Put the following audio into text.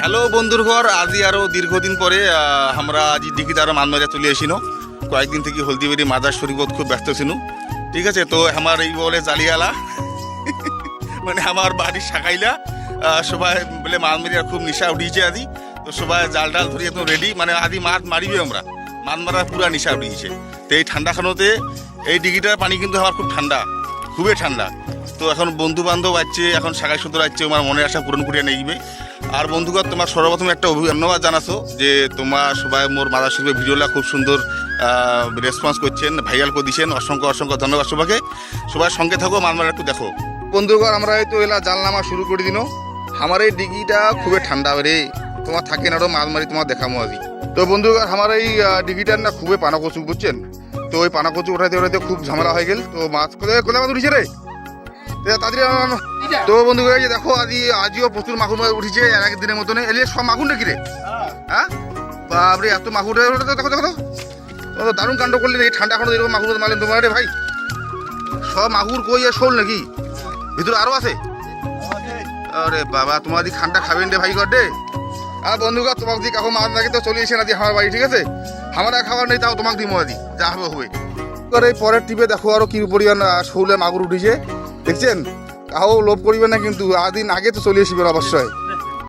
Hello বন্ধুর ঘর, আজি আরও দীর্ঘদিন পরে আমরা আজি দিঘিতে আরও মানমারিয়া চলে এসিনো। কয়েকদিন থেকে হলদিবাড়ি মাদার শরীফত খুব ব্যস্ত ছিল। ঠিক আছে, তো আমার এই বলে জালিয়ালা মানে আমার বাড়ির শাখাইলা সবাই বলে মানমারিয়ার খুব নিশা উঠিয়েছে আজি। তো সবাই জাল ডাল ধরি একদম রেডি, মানে আদি মাছ মারিবে আমরা, মাছ মারার পুরা নিশা উঠিয়েছে। তো এই ঠান্ডাখানোতে এই দিঘিটার পানি কিন্তু আমার খুব ঠান্ডা, খুবই ঠান্ডা। তো এখন বন্ধু বান্ধব আসছে, এখন শাখাই সুতর আসছে, আমার মনের আশা পূরণ করিয়া নেইবে। আর বন্ধুগণ, তোমার সর্বপ্রথম একটা ধন্যবাদ জানাছো যে তোমার সবাই মোর মাদার শিল্পের ভিডিওটা খুব সুন্দর রেসপন্স করছেন, ভাইরাল করে দিচ্ছেন। অসংখ্য অসংখ্য ধন্যবাদ সবাইকে। সবার সঙ্গে থাকো, মানমার একটু দেখো। বন্ধুগণ, আমরা এই তো এলা জাল নামা শুরু করে দিন। আমার এই ডিগিটা খুবই ঠান্ডা রে, তোমার থাকে না মাছ মারি তোমার দেখামো আজি। তো বন্ধুগণ, আমার এই ডিগিটার না খুবই পানা কচু, বুঝছেন? তো ওই পানা কচু উঠাইতে উঠাইতে খুব ঝামেলা হয়ে গেল। তো মাছ কোথায় কোথায় মাছ উঠেছে রে তাড়াতাড়ি। তো বন্ধুগণ, এই যে দেখো আজিও প্রচুর মাগুর মাছ উঠেছে এক দিনের মতন। এলিয়ে সব মাগুর নাকি রে? হ্যাঁ বাবরে, এত মাগুর! দেখো দেখো তো দারুণ কাণ্ড করলেন। এই ঠান্ডা এখন এরকম মাগুর মারলেন তোমার রে ভাই। সব মাগুর কই আর শোল নাকি? ভিতরে আরো আছে? আরে বাবা, তোমার দি ঠান্ডা খাবেন রে ভাই গড্ডে। আর বন্ধুগণ, তোমাকে দি কাকু মাছ নাকি তো চলে এসে না দি আমার বাড়ি, ঠিক আছে? আমার খাবার নেই, তাও তোমাকে দিব আদি, যা হবে হবে। এই পরের টিপে দেখো আরো কি পরিমাণ শোলে মাগুর উঠেছে, দেখছেন? কাউ লোভ করিবে না কিন্তু, আদিন আগে তো চলে আসবেন অবশ্যই।